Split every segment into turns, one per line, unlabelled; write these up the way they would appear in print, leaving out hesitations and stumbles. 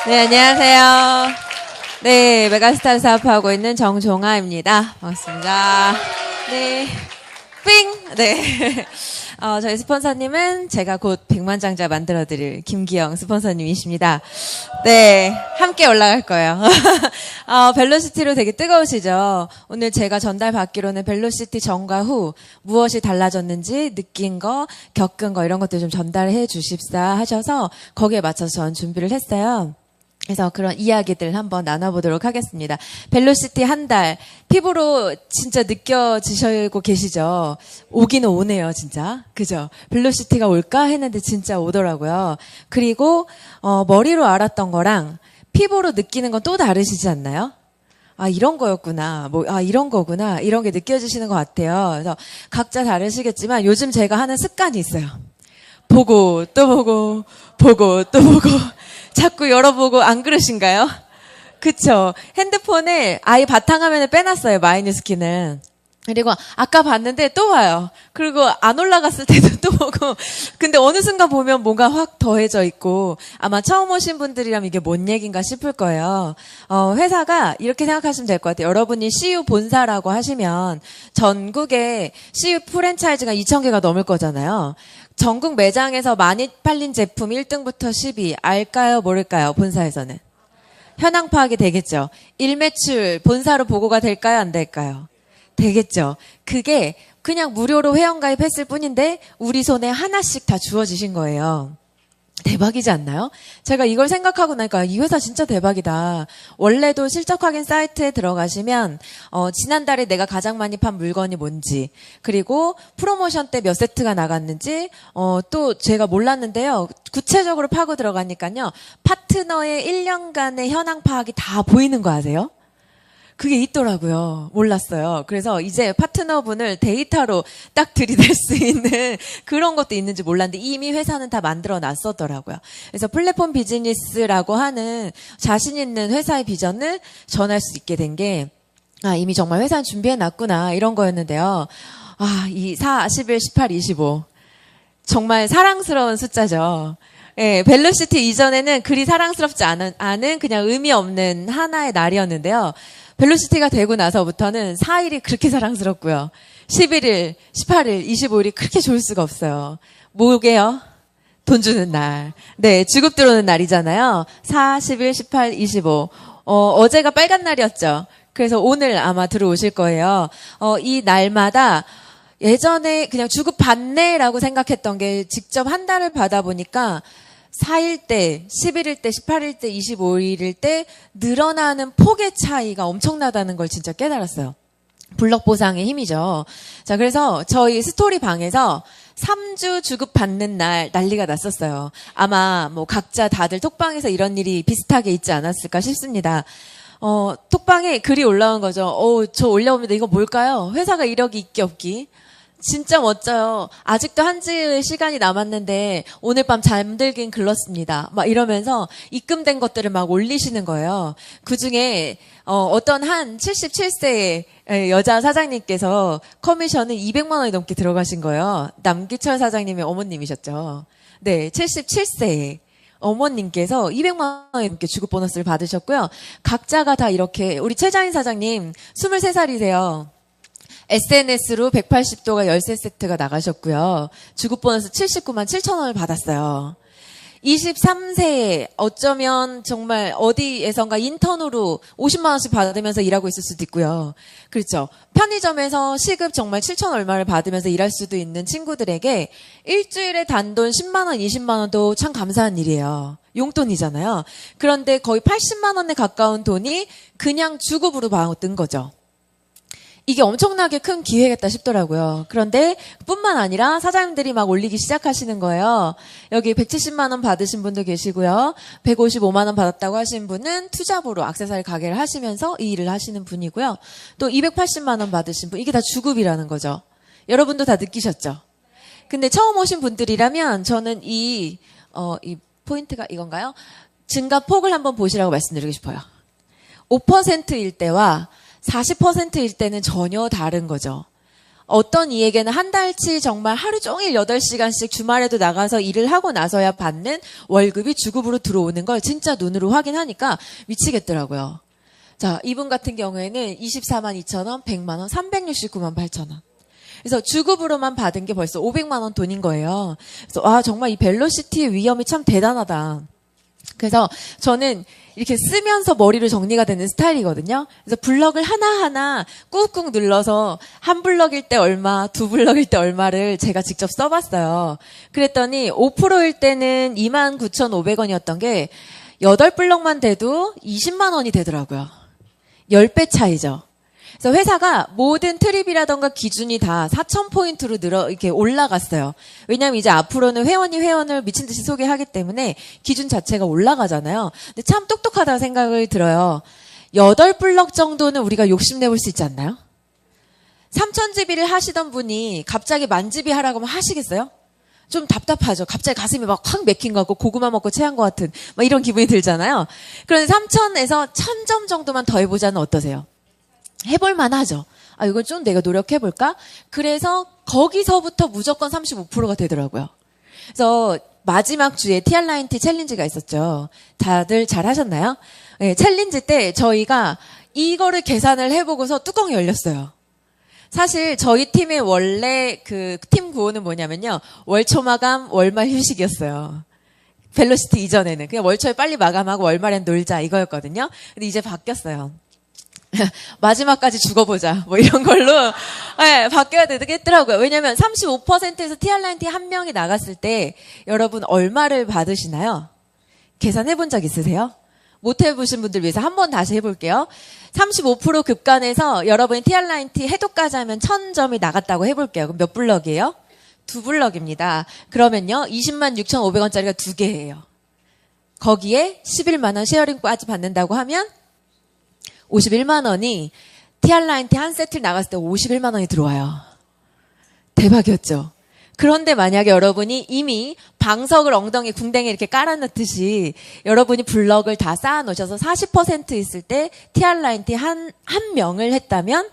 네, 안녕하세요. 네, 메가스타를 사업하고 있는 정종아입니다. 반갑습니다. 네, 삥! 네. 저희 스폰서님은 제가 곧 백만장자 만들어드릴 김기영 스폰서님이십니다. 네, 함께 올라갈 거예요. 벨로시티로 되게 뜨거우시죠? 오늘 제가 전달받기로는 벨로시티 전과 후 무엇이 달라졌는지 느낀 거, 겪은 거 이런 것들 좀 전달해 주십사 하셔서 거기에 맞춰서 전 준비를 했어요. 그래서 그런 이야기들 한번 나눠보도록 하겠습니다. 벨로시티 한 달, 피부로 진짜 느껴지시고 계시죠? 오기는 오네요, 진짜. 그죠? 벨로시티가 올까 했는데 진짜 오더라고요. 그리고, 머리로 알았던 거랑 피부로 느끼는 건 또 다르시지 않나요? 아, 이런 거였구나. 이런 거구나. 이런 게 느껴지시는 것 같아요. 그래서 각자 다르시겠지만 요즘 제가 하는 습관이 있어요. 보고, 또 보고, 보고, 또 보고. 자꾸 열어보고 안 그러신가요? 그쵸? 핸드폰에 아예 바탕화면에 빼놨어요, 마이뉴스킨은. 그리고 아까 봤는데 또 와요. 그리고 안 올라갔을 때도 또 보고. 근데 어느 순간 보면 뭔가 확 더해져 있고 아마 처음 오신 분들이라면 이게 뭔 얘기인가 싶을 거예요. 회사가 이렇게 생각하시면 될 것 같아요. 여러분이 CU 본사라고 하시면 전국에 CU 프랜차이즈가 2,000개가 넘을 거잖아요. 전국 매장에서 많이 팔린 제품 1등부터 10위 알까요? 모를까요? 본사에서는. 현황 파악이 되겠죠. 일매출 본사로 보고가 될까요? 안 될까요? 되겠죠. 그게 그냥 무료로 회원가입했을 뿐인데 우리 손에 하나씩 다 주어지신 거예요. 대박이지 않나요? 제가 이걸 생각하고 나니까 이 회사 진짜 대박이다. 원래도 실적 확인 사이트에 들어가시면 지난달에 내가 가장 많이 판 물건이 뭔지, 그리고 프로모션 때 몇 세트가 나갔는지 또 제가 몰랐는데요. 구체적으로 파고 들어가니까요. 파트너의 1년간의 현황 파악이 다 보이는 거 아세요? 그게 있더라고요. 몰랐어요. 그래서 이제 파트너분을 데이터로 딱 들이댈 수 있는 그런 것도 있는지 몰랐는데 이미 회사는 다 만들어 놨었더라고요. 그래서 플랫폼 비즈니스라고 하는 자신 있는 회사의 비전을 전할 수 있게 된 게 이미 정말 회사는 준비해 놨구나 이런 거였는데요. 이 4, 11, 18, 25 정말 사랑스러운 숫자죠. 예, 벨로시티 이전에는 그리 사랑스럽지 않은 그냥 의미 없는 하나의 날이었는데요. 벨로시티가 되고 나서부터는 4일이 그렇게 사랑스럽고요. 11일, 18일, 25일이 그렇게 좋을 수가 없어요. 뭐게요? 돈 주는 날. 네, 주급 들어오는 날이잖아요. 4, 11, 18, 25. 어제가 빨간 날이었죠. 그래서 오늘 아마 들어오실 거예요. 이 날마다 예전에 그냥 주급 받네라고 생각했던 게 직접 한 달을 받아보니까 4일 때, 11일 때, 18일 때, 25일일 때 늘어나는 폭의 차이가 엄청나다는 걸 진짜 깨달았어요. 블럭 보상의 힘이죠. 자, 그래서 저희 스토리 방에서 3주 주급 받는 날 난리가 났었어요. 아마 각자 다들 톡방에서 이런 일이 비슷하게 있지 않았을까 싶습니다. 톡방에 글이 올라온 거죠. 저 올려옵니다. 이거 뭘까요? 회사가 이력이 있기 없기. 진짜 멋져요. 아직도 한 주의 시간이 남았는데 오늘 밤 잠들긴 글렀습니다. 막 이러면서 입금된 것들을 막 올리시는 거예요. 그중에 어떤 한 77세의 여자 사장님께서 커미션은 200만 원이 넘게 들어가신 거예요. 남기철 사장님의 어머님이셨죠. 네, 77세에. 어머님께서 200만 원이 넘게 주급 보너스를 받으셨고요. 각자가 다 이렇게 우리 최자인 사장님 23살이세요. SNS로 180도가 열쇠 세트가 나가셨고요. 주급 보너스 79만 7천 원을 받았어요. 23세에 어쩌면 정말 어디에선가 인턴으로 50만 원씩 받으면서 일하고 있을 수도 있고요. 그렇죠. 편의점에서 시급 정말 7천 얼마를 받으면서 일할 수도 있는 친구들에게 일주일에 단돈 10만 원, 20만 원도 참 감사한 일이에요. 용돈이잖아요. 그런데 거의 80만 원에 가까운 돈이 그냥 주급으로 받은 거죠. 이게 엄청나게 큰 기회겠다 싶더라고요. 그런데 뿐만 아니라 사장님들이 막 올리기 시작하시는 거예요. 여기 170만 원 받으신 분도 계시고요. 155만 원 받았다고 하신 분은 투잡으로 액세서리 가게를 하시면서 이 일을 하시는 분이고요. 또 280만 원 받으신 분, 이게 다 주급이라는 거죠. 여러분도 다 느끼셨죠? 근데 처음 오신 분들이라면 저는 이 포인트가 이건가요? 증가폭을 한번 보시라고 말씀드리고 싶어요. 5%일 때와 40%일 때는 전혀 다른 거죠. 어떤 이에게는 한 달치 정말 하루 종일 8시간씩 주말에도 나가서 일을 하고 나서야 받는 월급이 주급으로 들어오는 걸 진짜 눈으로 확인하니까 미치겠더라고요. 자, 이분 같은 경우에는 24만 2천 원, 100만 원, 369만 8천 원. 그래서 주급으로만 받은 게 벌써 500만 원 돈인 거예요. 그래서 정말 이 벨로시티의 위험이 참 대단하다. 그래서 저는 이렇게 쓰면서 머리를 정리가 되는 스타일이거든요. 그래서 블럭을 하나하나 꾹꾹 눌러서 한 블럭일 때 얼마, 두 블럭일 때 얼마를 제가 직접 써봤어요. 그랬더니 5%일 때는 29,500원이었던 게 8블럭만 돼도 20만 원이 되더라고요. 10배 차이죠. 그래서 회사가 모든 트립이라던가 기준이 다 4,000포인트로 이렇게 올라갔어요. 왜냐면 이제 앞으로는 회원을 미친 듯이 소개하기 때문에 기준 자체가 올라가잖아요. 근데 참 똑똑하다고 생각을 들어요. 8블럭 정도는 우리가 욕심내볼 수 있지 않나요? 3,000지비를 하시던 분이 갑자기 10,000지비 하라고 하면 하시겠어요? 좀 답답하죠. 갑자기 가슴이 막 확 맥힌 것 같고 고구마 먹고 체한 것 같은 막 이런 기분이 들잖아요. 그런데 3,000에서 1,000점 정도만 더 해보자는 어떠세요? 해볼만 하죠. 이건 좀 내가 노력해볼까? 그래서 거기서부터 무조건 35%가 되더라고요. 그래서 마지막 주에 TR9T 챌린지가 있었죠. 다들 잘 하셨나요? 네, 챌린지 때 저희가 이거를 계산을 해보고서 뚜껑이 열렸어요. 사실 저희 팀의 원래 그 팀 구호는 뭐냐면요. 월초 마감, 월말 휴식이었어요. 벨로시티 이전에는. 그냥 월초에 빨리 마감하고 월말엔 놀자 이거였거든요. 근데 이제 바뀌었어요. 마지막까지 죽어보자 뭐 이런 걸로 네, 바뀌어야 되겠더라고요. 왜냐면 35%에서 TR9T 한 명이 나갔을 때 여러분 얼마를 받으시나요? 계산해본 적 있으세요? 못 해보신 분들 위해서 한 번 다시 해볼게요. 35% 급간에서 여러분이 TR9T 해독까지 하면 1,000점이 나갔다고 해볼게요. 그럼 몇 블럭이에요? 2블럭입니다. 그러면요 206,500원짜리가 2개예요. 거기에 11만 원 쉐어링까지 받는다고 하면 51만 원이 TR9T 한 세트를 나갔을 때 51만 원이 들어와요. 대박이었죠. 그런데 만약에 여러분이 이미 방석을 엉덩이 궁뎅이에 이렇게 깔아놓듯이 여러분이 블럭을 다 쌓아놓으셔서 40% 있을 때 TR9T 한 명을 했다면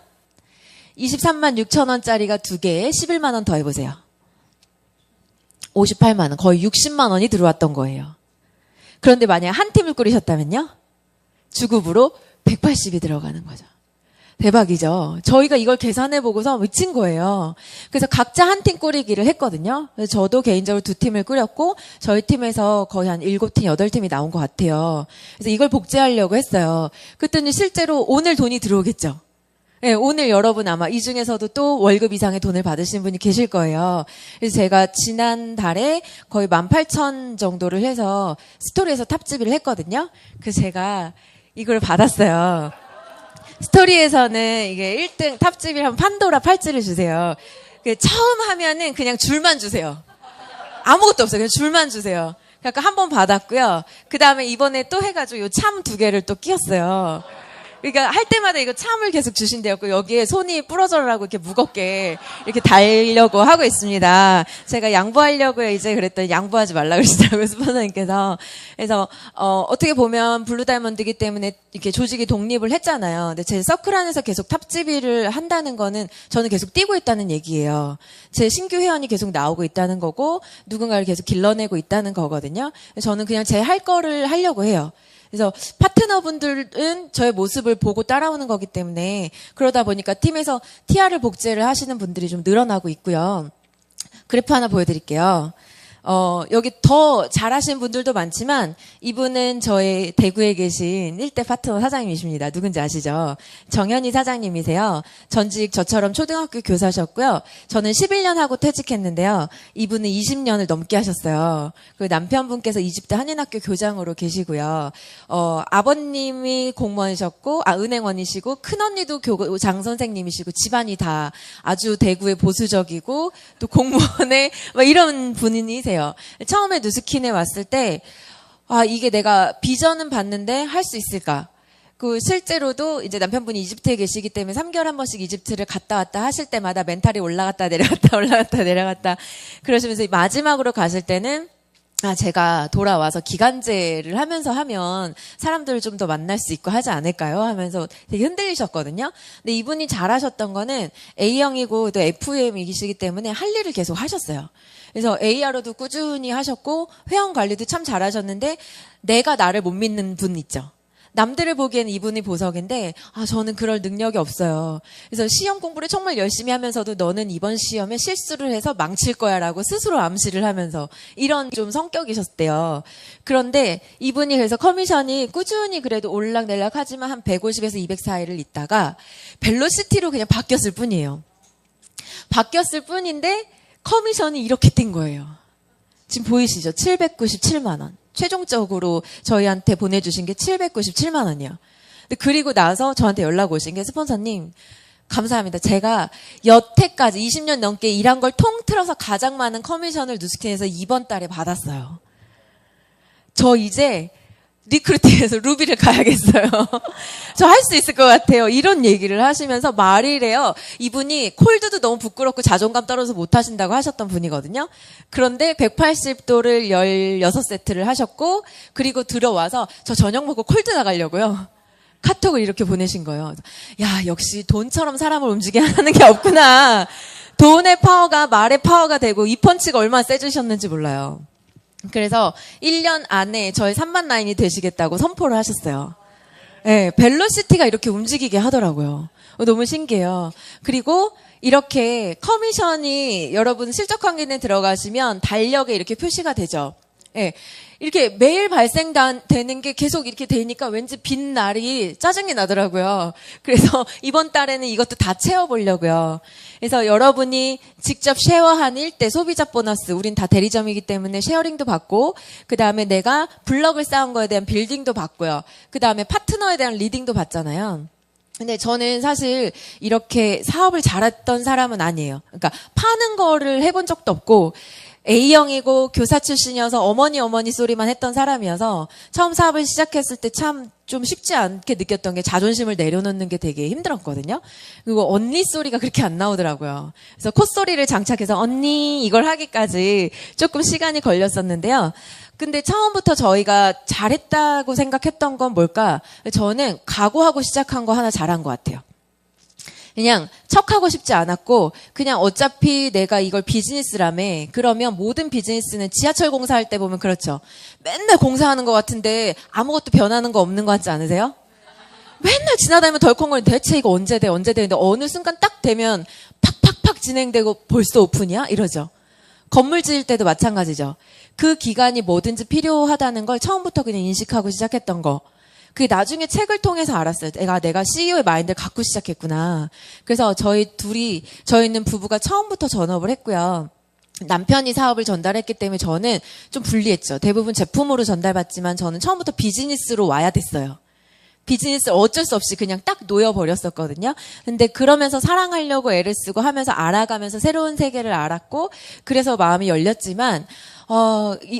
23만 6천 원짜리가 2개에 11만 원 더 해보세요. 58만 원, 거의 60만 원이 들어왔던 거예요. 그런데 만약 한 팀을 꾸리셨다면요? 주급으로 180이 들어가는 거죠. 대박이죠. 저희가 이걸 계산해보고서 미친 거예요. 그래서 각자 한 팀 꾸리기를 했거든요. 그래서 저도 개인적으로 2팀을 꾸렸고 저희 팀에서 거의 한 7팀, 8팀이 나온 것 같아요. 그래서 이걸 복제하려고 했어요. 그랬더니 실제로 오늘 돈이 들어오겠죠. 네, 오늘 여러분 아마 이 중에서도 또 월급 이상의 돈을 받으신 분이 계실 거예요. 그래서 제가 지난달에 거의 18,000 정도를 해서 스토리에서 탑집을 했거든요. 그래서 제가 이걸 받았어요. 스토리에서는 이게 1등 탑집이라면 판도라 팔찌를 주세요. 처음 하면은 그냥 줄만 주세요. 아무것도 없어요. 그냥 줄만 주세요. 그러니까 한 번 받았고요. 그 다음에 이번에 또 해가지고 요 참 2개를 또 끼웠어요. 그러니까 할 때마다 이거 참을 계속 주신대요. 여기에 손이 부러져라고 이렇게 무겁게 이렇게 달려고 하고 있습니다. 제가 양보하려고요. 이제 그랬더니 양보하지 말라 그러시더라고요. 스폰서님께서. 그래서 어떻게 보면 블루 다이몬드이기 때문에 이렇게 조직이 독립을 했잖아요. 근데 제 서클 안에서 계속 탑지비를 한다는 거는 저는 계속 뛰고 있다는 얘기예요. 제 신규 회원이 계속 나오고 있다는 거고 누군가를 계속 길러내고 있다는 거거든요. 저는 그냥 제 할 거를 하려고 해요. 그래서 파트너분들은 저의 모습을 보고 따라오는 거기 때문에 그러다 보니까 팀에서 TR을 복제를 하시는 분들이 좀 늘어나고 있고요. 그래프 하나 보여드릴게요. 여기 더 잘하시는 분들도 많지만 이분은 저의 대구에 계신 1대 파트너 사장님이십니다. 누군지 아시죠? 정현희 사장님이세요. 전직 저처럼 초등학교 교사셨고요. 저는 11년 하고 퇴직했는데요. 이분은 20년을 넘게 하셨어요. 그 남편분께서 이집트 한인학교 교장으로 계시고요. 아버님이 공무원이셨고, 은행원이시고, 큰언니도 장 선생님이시고, 집안이 다 아주 대구의 보수적이고, 또 공무원의 막 이런 분이세요. 처음에 누스킨에 왔을 때 이게 내가 비전은 봤는데 할 수 있을까? 그 실제로도 이제 남편분이 이집트에 계시기 때문에 3개월 한 번씩 이집트를 갔다 왔다 하실 때마다 멘탈이 올라갔다 내려갔다 올라갔다 내려갔다 그러시면서 마지막으로 가실 때는 제가 돌아와서 기간제를 하면서 하면 사람들을 좀 더 만날 수 있고 하지 않을까요? 하면서 되게 흔들리셨거든요. 근데 이분이 잘하셨던 거는 A형이고 또 FM이시기 때문에 할 일을 계속 하셨어요. 그래서 AR로도 꾸준히 하셨고 회원 관리도 참 잘하셨는데 내가 나를 못 믿는 분 있죠. 남들을 보기에는 이분이 보석인데 저는 그럴 능력이 없어요. 그래서 시험 공부를 정말 열심히 하면서도 너는 이번 시험에 실수를 해서 망칠 거야 라고 스스로 암시를 하면서 이런 좀 성격이셨대요. 그런데 이분이 그래서 커미션이 꾸준히 그래도 올락내락 하지만 한 150에서 200 사이를 있다가 벨로시티로 그냥 바뀌었을 뿐이에요. 바뀌었을 뿐인데 커미션이 이렇게 뛴 거예요. 지금 보이시죠? 797만 원. 최종적으로 저희한테 보내주신 게 797만 원이요. 그리고 나서 저한테 연락 오신 게 스폰서님 감사합니다. 제가 여태까지 20년 넘게 일한 걸 통틀어서 가장 많은 커미션을 누스킨에서 이번 달에 받았어요. 저 이제 리크루팅에서 루비를 가야겠어요. 저 할 수 있을 것 같아요. 이런 얘기를 하시면서 말이래요. 이분이 콜드도 너무 부끄럽고 자존감 떨어져서 못 하신다고 하셨던 분이거든요. 그런데 180도를 16세트를 하셨고 그리고 들어와서 저 저녁 먹고 콜드 나가려고요. 카톡을 이렇게 보내신 거예요. 야, 역시 돈처럼 사람을 움직이게 하는 게 없구나. 돈의 파워가 말의 파워가 되고 이 펀치가 얼마나 세주셨는지 몰라요. 그래서 1년 안에 저희 3만 라인이 되시겠다고 선포를 하셨어요. 네, 벨로시티가 이렇게 움직이게 하더라고요. 너무 신기해요. 그리고 이렇게 커미션이 여러분 실적 관계에 들어가시면 달력에 이렇게 표시가 되죠. 네, 이렇게 매일 발생되는 게 계속 이렇게 되니까 왠지 빈 날이 짜증이 나더라고요. 그래서 이번 달에는 이것도 다 채워보려고요. 그래서 여러분이 직접 쉐어한 일대 소비자 보너스, 우린 다 대리점이기 때문에 쉐어링도 받고, 그 다음에 내가 블럭을 쌓은 거에 대한 빌딩도 받고요. 그 다음에 파트너에 대한 리딩도 받잖아요. 근데 저는 사실 이렇게 사업을 잘했던 사람은 아니에요. 그러니까 파는 거를 해본 적도 없고, A형이고 교사 출신이어서 어머니 소리만 했던 사람이어서 처음 사업을 시작했을 때 참 좀 쉽지 않게 느꼈던 게 자존심을 내려놓는 게 되게 힘들었거든요. 그리고 언니 소리가 그렇게 안 나오더라고요. 그래서 콧소리를 장착해서 언니 이걸 하기까지 조금 시간이 걸렸었는데요. 근데 처음부터 저희가 잘했다고 생각했던 건 뭘까? 저는 각오하고 시작한 거 하나 잘한 것 같아요. 그냥 척하고 싶지 않았고 그냥 어차피 내가 이걸 비즈니스라며 그러면 모든 비즈니스는 지하철 공사할 때 보면 그렇죠. 맨날 공사하는 것 같은데 아무것도 변하는 거 없는 것 같지 않으세요? 맨날 지나다니면 덜컹거리는 대체 이거 언제 돼 근데 어느 순간 딱 되면 팍팍팍 진행되고 벌써 오픈이야? 이러죠. 건물 지을 때도 마찬가지죠. 그 기간이 뭐든지 필요하다는 걸 처음부터 그냥 인식하고 시작했던 거. 그게 나중에 책을 통해서 알았어요. 내가 CEO의 마인드를 갖고 시작했구나. 그래서 저희는 부부가 처음부터 전업을 했고요. 남편이 사업을 전달했기 때문에 저는 좀 불리했죠. 대부분 제품으로 전달받지만 저는 처음부터 비즈니스로 와야 됐어요. 비즈니스 어쩔 수 없이 그냥 딱 놓여버렸었거든요. 근데 그러면서 사랑하려고 애를 쓰고 하면서 알아가면서 새로운 세계를 알았고 그래서 마음이 열렸지만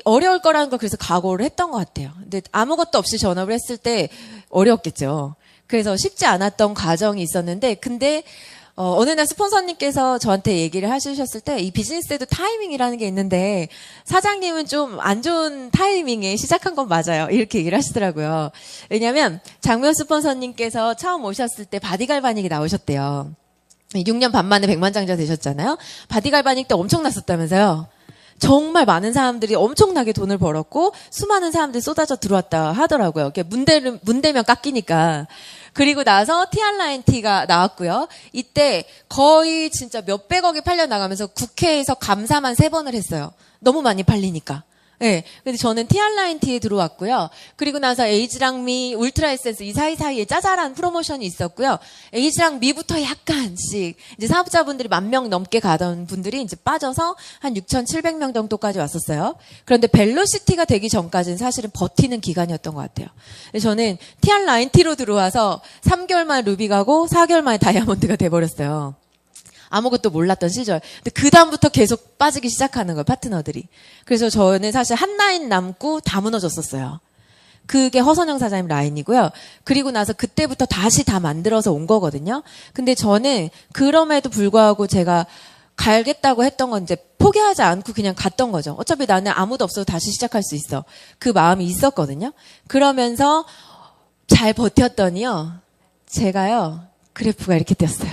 어려울 거라는 걸 그래서 각오를 했던 것 같아요. 근데 아무것도 없이 전업을 했을 때 어려웠겠죠. 그래서 쉽지 않았던 과정이 있었는데 근데 어느 날 스폰서님께서 저한테 얘기를 하셨을 때 이 비즈니스에도 타이밍이라는 게 있는데 사장님은 좀 안 좋은 타이밍에 시작한 건 맞아요. 이렇게 얘기를 하시더라고요. 왜냐하면 장면 스폰서님께서 처음 오셨을 때 바디갈바닉이 나오셨대요. 6년 반 만에 100만 장자 되셨잖아요. 바디갈바닉 때 엄청났었다면서요. 정말 많은 사람들이 엄청나게 돈을 벌었고 수많은 사람들이 쏟아져 들어왔다 하더라고요. 문대면 깎이니까. 그리고 나서 티알라인티가 나왔고요. 이때 거의 진짜 몇백억이 팔려나가면서 국회에서 감사만 3번을 했어요. 너무 많이 팔리니까. 네. 근데 저는 티알라인티에 들어왔고요. 그리고 나서 에이지랑 미, 울트라 에센스 이 사이사이에 짜잘한 프로모션이 있었고요. 에이지랑 미부터 약간씩 이제 사업자분들이 10,000명 넘게 가던 분들이 이제 빠져서 한 6,700명 정도까지 왔었어요. 그런데 벨로시티가 되기 전까지는 사실은 버티는 기간이었던 것 같아요. 저는 티알라인티로 들어와서 3개월 만에 루비 가고 4개월 만에 다이아몬드가 돼버렸어요. 아무것도 몰랐던 시절. 근데 그 다음부터 계속 빠지기 시작하는 거예요, 파트너들이. 그래서 저는 사실 한 라인 남고 다 무너졌었어요. 그게 허선영 사장님 라인이고요. 그리고 나서 그때부터 다시 다 만들어서 온 거거든요. 근데 저는 그럼에도 불구하고 제가 갈겠다고 했던 건 이제 포기하지 않고 그냥 갔던 거죠. 어차피 나는 아무도 없어도 다시 시작할 수 있어. 그 마음이 있었거든요. 그러면서 잘 버텼더니요. 제가요. 그래프가 이렇게 뛰었어요.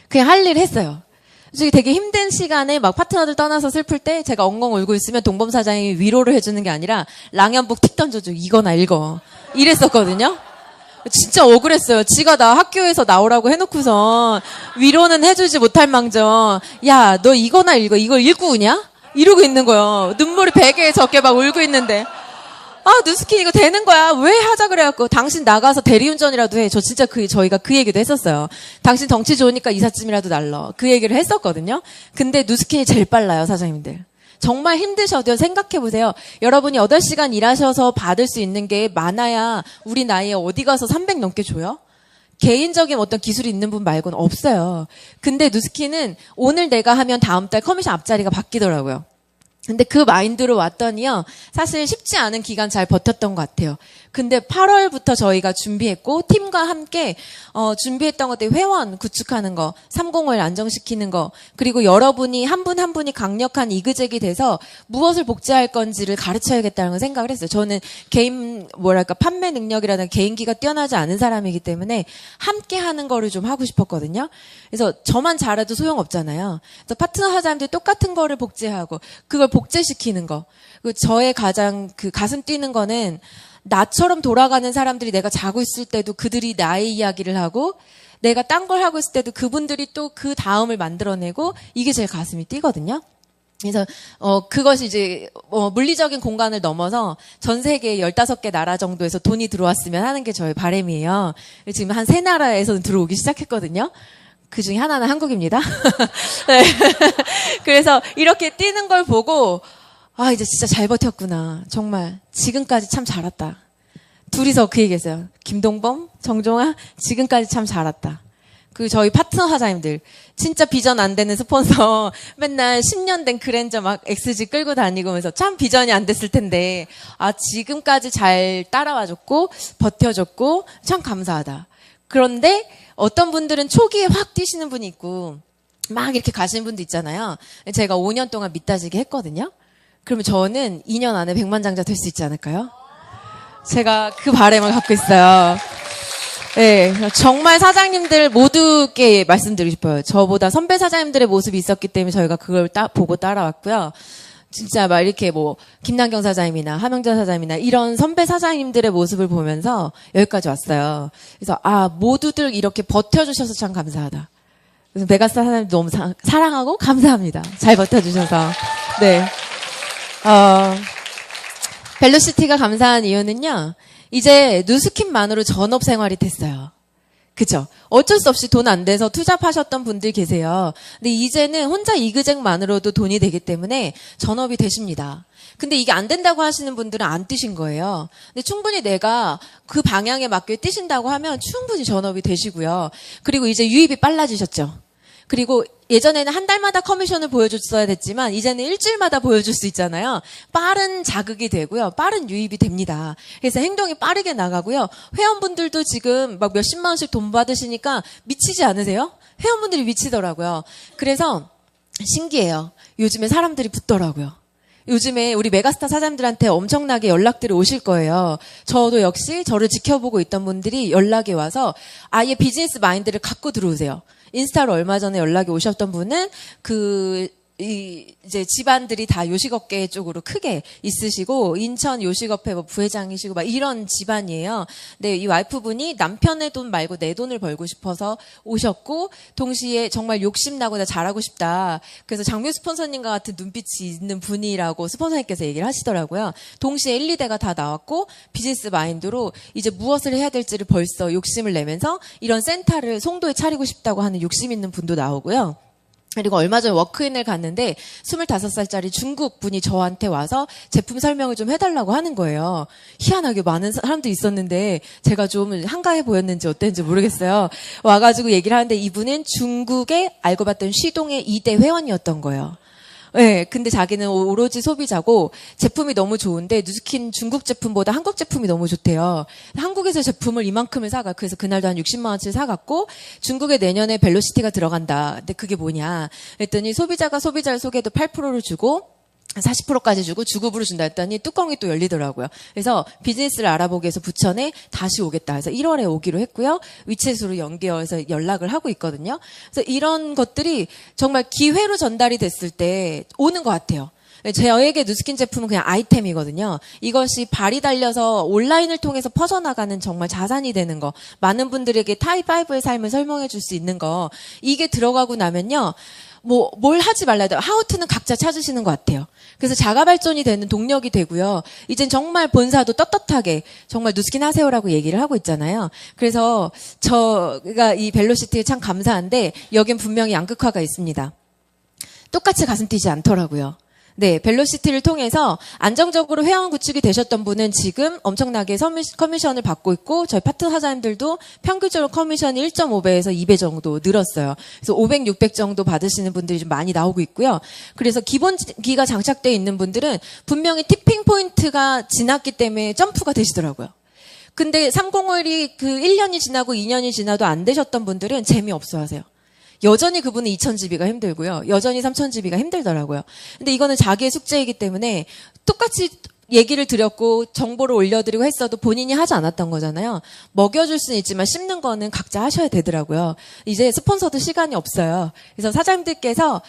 그냥 할 일 했어요. 솔직히 되게 힘든 시간에 막 파트너들 떠나서 슬플 때 제가 엉엉 울고 있으면 동범 사장이 위로를 해주는 게 아니라 랑연북 틱 던져줘. 이거나 읽어. 이랬었거든요. 진짜 억울했어요. 지가 나 학교에서 나오라고 해놓고선 위로는 해주지 못할 망정. 야, 너 이거나 읽어. 이걸 읽고 우냐? 이러고 있는 거예요. 눈물이 베개에 적게 막 울고 있는데. 아, 누스키 이거 되는 거야. 왜 하자 그래갖고 당신 나가서 대리운전이라도 해. 저 진짜 저희가 그 얘기도 했었어요. 당신 덩치 좋으니까 이삿짐이라도 날러. 그 얘기를 했었거든요. 근데 누스킨이 제일 빨라요, 사장님들. 정말 힘드셔도 생각해보세요. 여러분이 8시간 일하셔서 받을 수 있는 게 많아야 우리 나이에 어디 가서 300 넘게 줘요? 개인적인 어떤 기술이 있는 분 말고는 없어요. 근데 누스키는 오늘 내가 하면 다음 달 커미션 앞자리가 바뀌더라고요. 근데 그 마인드로 왔더니요. 사실 쉽지 않은 기간 잘 버텼던 것 같아요. 근데 8월부터 저희가 준비했고 팀과 함께 준비했던 것들이 회원 구축하는 거, 3공을 안정시키는 거, 그리고 여러분이 한 분 한 분이 강력한 이그젝이 돼서 무엇을 복제할 건지를 가르쳐야겠다는 생각을 했어요. 저는 판매 능력이라든 개인기가 뛰어나지 않은 사람이기 때문에 함께 하는 거를 좀 하고 싶었거든요. 그래서 저만 잘해도 소용없잖아요. 그래서 파트너 사장님들이 똑같은 거를 복제하고 그걸 복제시키는 거. 저의 가장 가슴 뛰는 거는 나처럼 돌아가는 사람들이 내가 자고 있을 때도 그들이 나의 이야기를 하고 내가 딴 걸 하고 있을 때도 그분들이 또 그 다음을 만들어내고 이게 제일 가슴이 뛰거든요. 그래서 그것이 이제 물리적인 공간을 넘어서 전 세계 15개 나라 정도에서 돈이 들어왔으면 하는 게 저의 바람이에요. 지금 한 3나라에서는 들어오기 시작했거든요. 그 중에 하나는 한국입니다. 네. 그래서 이렇게 뛰는 걸 보고 아, 이제 진짜 잘 버텼구나. 정말 지금까지 참 잘 왔다. 둘이서 그 얘기했어요. 김동범, 정종아, 지금까지 참 잘 왔다. 저희 파트너 사장님들 진짜 비전 안 되는 스폰서 맨날 10년 된 그랜저 막 XG 끌고 다니면서 참 비전이 안 됐을 텐데 지금까지 잘 따라와줬고 버텨줬고 참 감사하다. 그런데 어떤 분들은 초기에 확 뛰시는 분이 있고 막 이렇게 가시는 분도 있잖아요. 제가 5년 동안 밑따지게 했거든요. 그러면 저는 2년 안에 백만장자 될 수 있지 않을까요? 제가 그 바람을 갖고 있어요. 네, 정말 사장님들 모두께 말씀드리고 싶어요. 저보다 선배 사장님들의 모습이 있었기 때문에 저희가 그걸 보고 따라왔고요. 진짜 막 이렇게 김남경 사장님이나 하명자 사장님이나 이런 선배 사장님들의 모습을 보면서 여기까지 왔어요. 그래서 모두들 이렇게 버텨주셔서 참 감사하다. 그래서 메가스타 사장님 너무 사랑하고 감사합니다. 잘 버텨주셔서. 네. 벨로시티가 감사한 이유는요. 이제 누스킨만으로 전업 생활이 됐어요. 그죠? 어쩔 수 없이 돈 안 돼서 투잡하셨던 분들 계세요. 근데 이제는 혼자 이그젝만으로도 돈이 되기 때문에 전업이 되십니다. 근데 이게 안 된다고 하시는 분들은 안 뛰신 거예요. 근데 충분히 내가 그 방향에 맞게 뛰신다고 하면 충분히 전업이 되시고요. 그리고 이제 유입이 빨라지셨죠. 그리고 예전에는 한 달마다 커미션을 보여줬어야 됐지만 이제는 일주일마다 보여줄 수 있잖아요. 빠른 자극이 되고요. 빠른 유입이 됩니다. 그래서 행동이 빠르게 나가고요. 회원분들도 지금 막 몇십만 원씩 돈 받으시니까 미치지 않으세요? 회원분들이 미치더라고요. 그래서 신기해요. 요즘에 사람들이 붙더라고요. 요즘에 우리 메가스타 사장님들한테 엄청나게 연락들이 오실 거예요. 저도 역시 저를 지켜보고 있던 분들이 연락이 와서 아예 비즈니스 마인드를 갖고 들어오세요. 인스타로 얼마 전에 연락이 오셨던 분은 이제 집안들이 다 요식업계 쪽으로 크게 있으시고 인천 요식업회 부회장이시고 막 이런 집안이에요. 근데 이 와이프분이 남편의 돈 말고 내 돈을 벌고 싶어서 오셨고 동시에 정말 욕심나고 나 잘하고 싶다. 그래서 장묘 스폰서님과 같은 눈빛이 있는 분이라고 스폰서님께서 얘기를 하시더라고요. 동시에 1, 2대가 다 나왔고 비즈니스 마인드로 이제 무엇을 해야 될지를 벌써 욕심을 내면서 이런 센터를 송도에 차리고 싶다고 하는 욕심 있는 분도 나오고요. 그리고 얼마 전에 워크인을 갔는데 25살짜리 중국 분이 저한테 와서 제품 설명을 좀 해달라고 하는 거예요. 희한하게 많은 사람들이 있었는데 제가 좀 한가해 보였는지 어땠는지 모르겠어요. 와가지고 얘기를 하는데 이분은 중국에 알고 봤던 시동의 2대 회원이었던 거예요. 네, 근데 자기는 오로지 소비자고 제품이 너무 좋은데 누스킨 중국 제품보다 한국 제품이 너무 좋대요. 한국에서 제품을 이만큼을 사가. 그래서 그날도 한 60만 원치를 사갔고 중국에 내년에 벨로시티가 들어간다. 근데 그게 뭐냐? 그랬더니 소비자가 소비자를 속여도 8%를 주고 40%까지 주고 주급으로 준다 했더니 뚜껑이 또 열리더라고요. 그래서 비즈니스를 알아보기 위해서 부천에 다시 오겠다 해서 1월에 오기로 했고요. 위챗으로 연계해서 연락을 하고 있거든요. 그래서 이런 것들이 정말 기회로 전달이 됐을 때 오는 것 같아요. 저에게 누스킨 제품은 그냥 아이템이거든요. 이것이 발이 달려서 온라인을 통해서 퍼져나가는 정말 자산이 되는 거, 많은 분들에게 타입5의 삶을 설명해 줄 수 있는 거, 이게 들어가고 나면요. 뭘 하지 말라 해도 하우트는 각자 찾으시는 것 같아요. 그래서 자가 발전이 되는 동력이 되고요. 이젠 정말 본사도 떳떳하게 정말 누스킨 하세요라고 얘기를 하고 있잖아요. 그래서 저가 이 벨로시티에 참 감사한데 여긴 분명히 양극화가 있습니다. 똑같이 가슴 뛰지 않더라고요. 네, 벨로시티를 통해서 안정적으로 회원 구축이 되셨던 분은 지금 엄청나게 커미션을 받고 있고 저희 파트너 사장님들도 평균적으로 커미션이 1.5배에서 2배 정도 늘었어요. 그래서 500, 600 정도 받으시는 분들이 좀 많이 나오고 있고요. 그래서 기본기가 장착되어 있는 분들은 분명히 티핑 포인트가 지났기 때문에 점프가 되시더라고요. 근데 301이 그 1년이 지나고 2년이 지나도 안 되셨던 분들은 재미없어 하세요. 여전히 그분은 2000GB가 힘들고요. 여전히 3000GB가 힘들더라고요. 근데 이거는 자기의 숙제이기 때문에 똑같이 얘기를 드렸고 정보를 올려드리고 했어도 본인이 하지 않았던 거잖아요. 먹여줄 수는 있지만 씹는 거는 각자 하셔야 되더라고요. 이제 스폰서도 시간이 없어요. 그래서 사장님들께서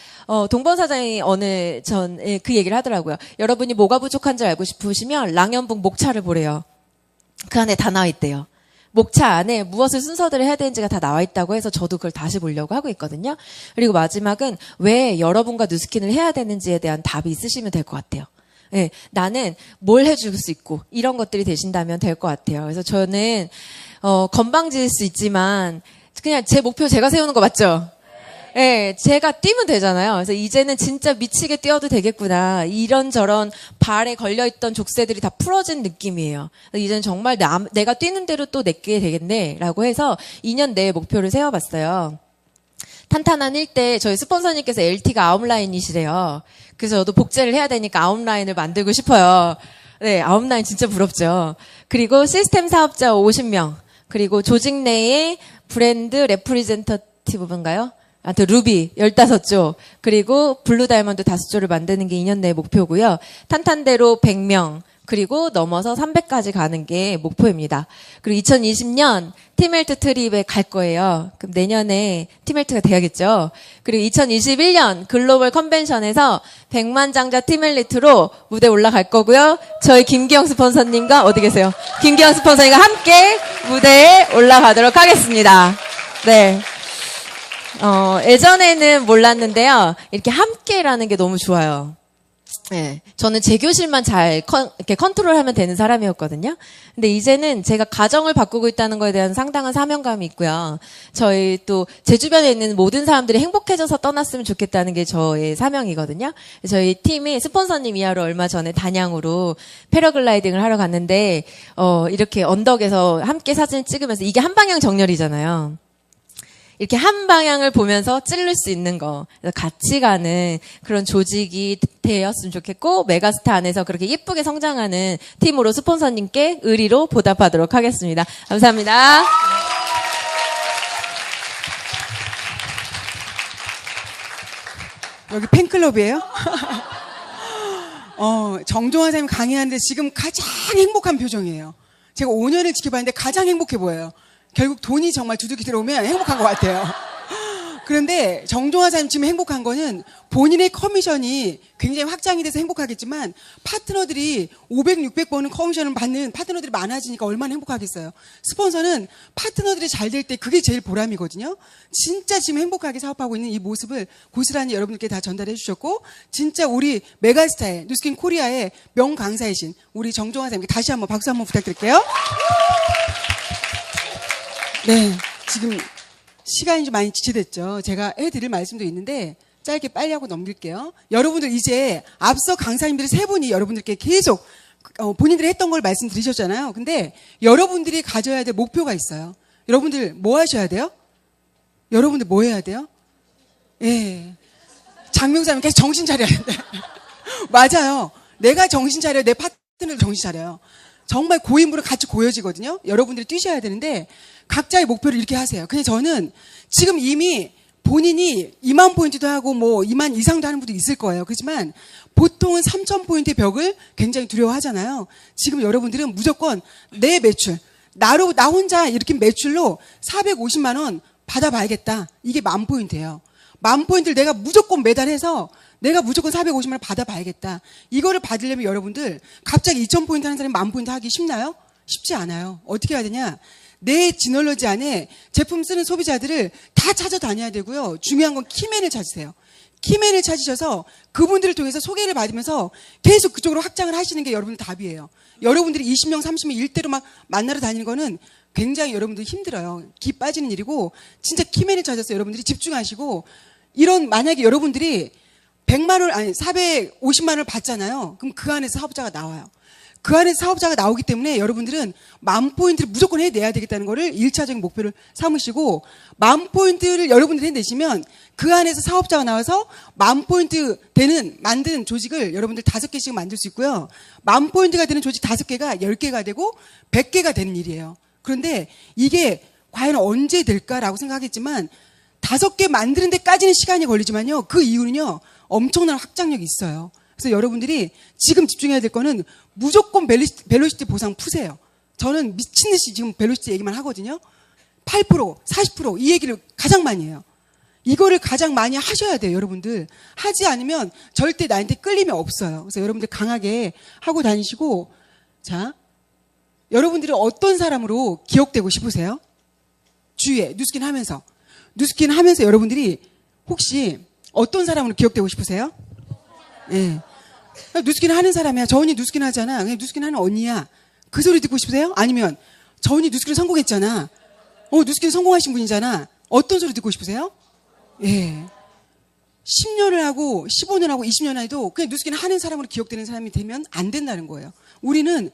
동번 사장이 어느 전에 그 얘기를 하더라고요. 여러분이 뭐가 부족한지 알고 싶으시면 랑연북 목차를 보래요. 그 안에 다 나와 있대요. 목차 안에 무엇을 순서대로 해야 되는지가 다 나와 있다고 해서 저도 그걸 다시 보려고 하고 있거든요. 그리고 마지막은 왜 여러분과 누스킨을 해야 되는지에 대한 답이 있으시면 될 것 같아요. 네, 나는 뭘 해줄 수 있고 이런 것들이 되신다면 될 것 같아요. 그래서 저는 건방질 수 있지만 그냥 제 목표 제가 세우는 거 맞죠? 네, 제가 뛰면 되잖아요. 그래서 이제는 진짜 미치게 뛰어도 되겠구나. 이런저런 발에 걸려있던 족쇄들이 다 풀어진 느낌이에요. 이제는 정말 내가 뛰는 대로 또 내게 되겠네. 라고 해서 2년 내에 목표를 세워봤어요. 탄탄한 1대 저희 스폰서님께서 LT가 아웃라인이시래요. 그래서 저도 복제를 해야 되니까 아웃라인을 만들고 싶어요. 네, 아웃라인 진짜 부럽죠. 그리고 시스템 사업자 50명. 그리고 조직 내에 브랜드 레프리젠터티브인가요? 루비 15조, 그리고 블루 다이아몬드 5조를 만드는 게 2년 내 목표고요. 탄탄대로 100명, 그리고 넘어서 300까지 가는 게 목표입니다. 그리고 2020년 팀헬트 트립에 갈 거예요. 그럼 내년에 팀헬트가 돼야겠죠. 그리고 2021년 글로벌 컨벤션에서 100만 장자 팀헬트로 무대 올라갈 거고요. 저희 김기영 스폰서님과 어디 계세요? 김기영 스폰서님과 함께 무대에 올라가도록 하겠습니다. 네. 예전에는 몰랐는데요. 이렇게 함께라는 게 너무 좋아요. 네. 저는 제 교실만 잘 이렇게 컨트롤하면 되는 사람이었거든요. 근데 이제는 제가 가정을 바꾸고 있다는 거에 대한 상당한 사명감이 있고요. 저희 또 제 주변에 있는 모든 사람들이 행복해져서 떠났으면 좋겠다는 게 저의 사명이거든요. 저희 팀이 스폰서님 이하로 얼마 전에 단양으로 패러글라이딩을 하러 갔는데 이렇게 언덕에서 함께 사진을 찍으면서 이게 한방향 정렬이잖아요. 이렇게 한 방향을 보면서 찌를 수 있는 거. 그래서 같이 가는 그런 조직이 되었으면 좋겠고, 메가스타 안에서 그렇게 예쁘게 성장하는 팀으로 스폰서님께 의리로 보답하도록 하겠습니다. 감사합니다.
여기 팬클럽이에요? 정종환 선생님 강의하는데 지금 가장 행복한 표정이에요. 제가 5년을 지켜봤는데 가장 행복해 보여요. 결국 돈이 정말 두둑이 들어오면 행복한 것 같아요. 그런데 정종환 사장님 지금 행복한 거는 본인의 커미션이 굉장히 확장이 돼서 행복하겠지만 파트너들이 500, 600번은 커미션을 받는 파트너들이 많아지니까 얼마나 행복하겠어요. 스폰서는 파트너들이 잘 될 때 그게 제일 보람이거든요. 진짜 지금 행복하게 사업하고 있는 이 모습을 고스란히 여러분들께 다 전달해 주셨고 진짜 우리 메가스타의 누스킨 코리아의 명강사이신 우리 정종환 사장님께 다시 한번 박수 한번 부탁드릴게요. 네, 지금 시간이 좀 많이 지체됐죠. 제가 해드릴 말씀도 있는데 짧게 빨리 하고 넘길게요. 여러분들 이제 앞서 강사님들 세 분이 여러분들께 계속 본인들이 했던 걸 말씀드리셨잖아요. 근데 여러분들이 가져야 될 목표가 있어요. 여러분들 뭐 하셔야 돼요? 여러분들 뭐 해야 돼요? 예. 장명사님 계속 정신 차려야 돼. 맞아요. 내가 정신 차려야 내 파트너도 정신 차려요. 정말 고인물은 같이 고여지거든요. 여러분들이 뛰셔야 되는데 각자의 목표를 이렇게 하세요. 근데 저는 지금 이미 본인이 2만 포인트도 하고 뭐 2만 이상도 하는 분도 있을 거예요. 그렇지만 보통은 3천 포인트의 벽을 굉장히 두려워하잖아요. 지금 여러분들은 무조건 내 매출, 나 혼자 이렇게 매출로 450만 원 받아봐야겠다. 이게 10,000포인트예요. 10,000포인트를 내가 무조건 매달해서 내가 무조건 450만 원 받아봐야겠다. 이거를 받으려면 여러분들 갑자기 2,000포인트 하는 사람이 10,000포인트 하기 쉽나요? 쉽지 않아요. 어떻게 해야 되냐? 내 지널러지 안에 제품 쓰는 소비자들을 다 찾아다녀야 되고요. 중요한 건 키맨을 찾으세요. 키맨을 찾으셔서 그분들을 통해서 소개를 받으면서 계속 그쪽으로 확장을 하시는 게 여러분들 답이에요. 여러분들이 20명, 30명 일대로 막 만나러 다니는 거는 굉장히 여러분들 힘들어요. 기 빠지는 일이고 진짜 키맨을 찾아서 여러분들이 집중하시고 이런 만약에 여러분들이 100만 원, 아니 450만 원을 받잖아요. 그럼 그 안에서 사업자가 나와요. 그 안에서 사업자가 나오기 때문에 여러분들은 10,000포인트를 무조건 해내야 되겠다는 거를 1차적인 목표를 삼으시고 10,000포인트를 여러분들이 해내시면 그 안에서 사업자가 나와서 10,000포인트 만드는 조직을 여러분들 5개씩 만들 수 있고요. 10,000포인트가 되는 조직 5개가 10개가 되고 100개가 되는 일이에요. 그런데 이게 과연 언제 될까라고 생각하겠지만 5개 만드는 데까지는 시간이 걸리지만요. 그 이유는요. 엄청난 확장력이 있어요. 그래서 여러분들이 지금 집중해야 될 거는 무조건 벨로시티 보상 푸세요. 저는 미친 듯이 지금 벨로시티 얘기만 하거든요. 8%, 40%이 얘기를 가장 많이 해요. 이거를 가장 많이 하셔야 돼요, 여러분들. 하지 않으면 절대 나한테 끌림이 없어요. 그래서 여러분들 강하게 하고 다니시고, 자, 여러분들이 어떤 사람으로 기억되고 싶으세요? 주위에 뉴스킨 하면서. 뉴스킨 하면서 여러분들이 혹시 어떤 사람으로 기억되고 싶으세요? 예. 뉴스킨 하는 사람이야. 저 언니 뉴스킨 하잖아. 그냥 뉴스킨 하는 언니야. 그 소리 듣고 싶으세요? 아니면 저 언니 뉴스킨 성공했잖아. 뉴스킨 성공하신 분이잖아. 어떤 소리 듣고 싶으세요? 예. 10년을 하고 15년 하고 20년 해도 그냥 뉴스킨 하는 사람으로 기억되는 사람이 되면 안 된다는 거예요. 우리는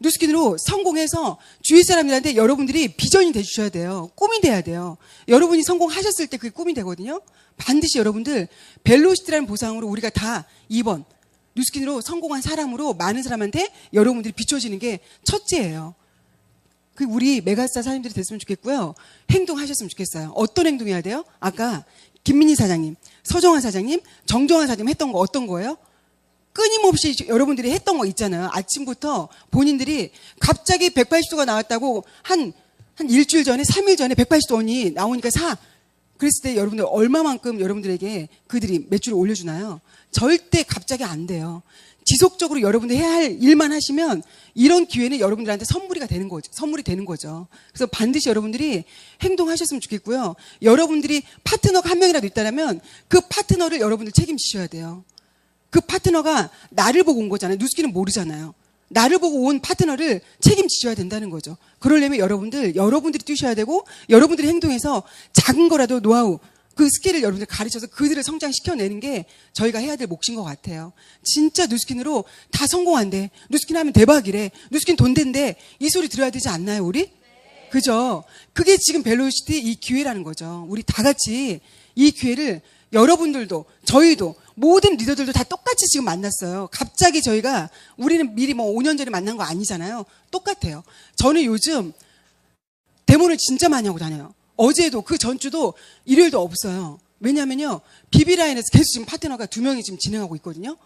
뉴스킨으로 성공해서 주위 사람들한테 여러분들이 비전이 돼주셔야 돼요. 꿈이 돼야 돼요. 여러분이 성공하셨을 때 그게 꿈이 되거든요. 반드시 여러분들 벨로시티라는 보상으로 우리가 다 2번 뉴스킨으로 성공한 사람으로 많은 사람한테 여러분들이 비춰지는 게 첫째예요. 그 우리 메가스타 사장님들이 됐으면 좋겠고요. 행동하셨으면 좋겠어요. 어떤 행동해야 돼요? 아까 김민희 사장님, 서정환 사장님, 정정환 사장님 했던 거 어떤 거예요? 끊임없이 여러분들이 했던 거 있잖아요. 아침부터 본인들이 갑자기 180도가 나왔다고 한 일주일 전에, 3일 전에 180도 원이 나오니까 그랬을 때 여러분들 얼마만큼 여러분들에게 그들이 매출을 올려주나요? 절대 갑자기 안 돼요. 지속적으로 여러분들 해야 할 일만 하시면 이런 기회는 여러분들한테 선물이 되는 거죠. 그래서 반드시 여러분들이 행동하셨으면 좋겠고요. 여러분들이 파트너가 한 명이라도 있다면 그 파트너를 여러분들 책임지셔야 돼요. 그 파트너가 나를 보고 온 거잖아요. 뉴스킨은 모르잖아요. 나를 보고 온 파트너를 책임지셔야 된다는 거죠. 그러려면 여러분들이 뛰셔야 되고 여러분들이 행동해서 작은 거라도 노하우, 그 스킬을 여러분들 가르쳐서 그들을 성장시켜내는 게 저희가 해야 될 몫인 것 같아요. 진짜 뉴스킨으로 다 성공한대. 뉴스킨 하면 대박이래. 뉴스킨 돈 된대. 이 소리 들어야 되지 않나요, 우리? 그죠? 그게 지금 벨로시티 이 기회라는 거죠. 우리 다 같이 이 기회를 여러분들도 저희도 모든 리더들도 다 똑같이 지금 만났어요. 갑자기 우리는 미리 5년 전에 만난 거 아니잖아요. 똑같아요. 저는 요즘 데모를 진짜 많이 하고 다녀요. 어제도 그 전주도 일요일도 없어요. 왜냐면요. 비비라인에서 계속 지금 파트너가 2명이 지금 진행하고 있거든요.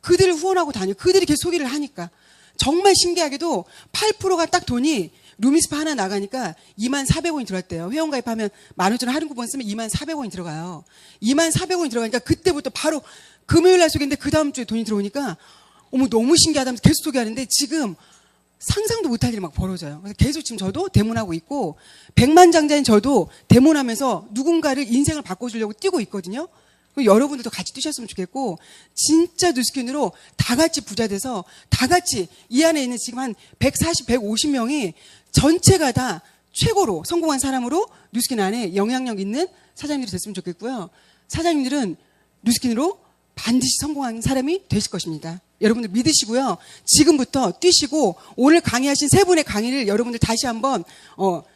그들을 후원하고 다녀요. 그들이 계속 소개를 하니까. 정말 신기하게도 8%가 딱 돈이 루미스파 하나 나가니까 24,000원이 들어왔대요. 회원가입하면 15,000원 할인 쿠폰 쓰면 24,000원이 들어가요. 24,000원이 들어가니까 그때부터 바로 금요일 날 소개인데 그 다음 주에 돈이 들어오니까 어머 너무 신기하다면서 계속 소개하는데 지금 상상도 못할 일이 막 벌어져요. 그래서 계속 지금 저도 데몬하고 있고 백만장자인 저도 데몬하면서 누군가를 인생을 바꿔주려고 뛰고 있거든요. 여러분들도 같이 뛰셨으면 좋겠고 진짜 뉴스킨으로 다 같이 부자 돼서 다 같이 이 안에 있는 지금 한 140, 150명이 전체가 다 최고로 성공한 사람으로 뉴스킨 안에 영향력 있는 사장님들이 됐으면 좋겠고요. 사장님들은 뉴스킨으로 반드시 성공한 사람이 되실 것입니다. 여러분들 믿으시고요. 지금부터 뛰시고 오늘 강의하신 3분의 강의를 여러분들 다시 한번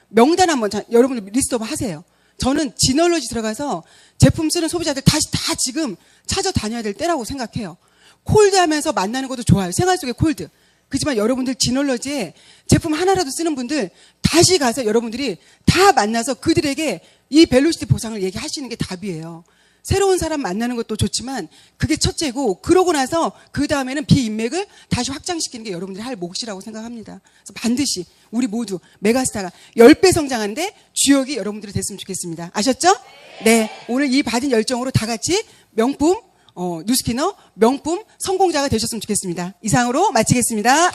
명단 한번 여러분들 리스트업 하세요. 저는 지널러지 들어가서 제품 쓰는 소비자들 다시 다 지금 찾아다녀야 될 때라고 생각해요. 콜드 하면서 만나는 것도 좋아요. 생활 속의 콜드. 그렇지만 여러분들 지널러지에 제품 하나라도 쓰는 분들 다시 가서 여러분들이 다 만나서 그들에게 이 벨로시티 보상을 얘기하시는 게 답이에요. 새로운 사람 만나는 것도 좋지만 그게 첫째고, 그러고 나서 그 다음에는 비인맥을 다시 확장시키는 게 여러분들이 할 몫이라고 생각합니다. 그래서 반드시 우리 모두 메가스타가 10배 성장하는데 주역이 여러분들이 됐으면 좋겠습니다. 아셨죠? 네. 오늘 이 받은 열정으로 다 같이 명품, 뉴스키너 명품 성공자가 되셨으면 좋겠습니다. 이상으로 마치겠습니다.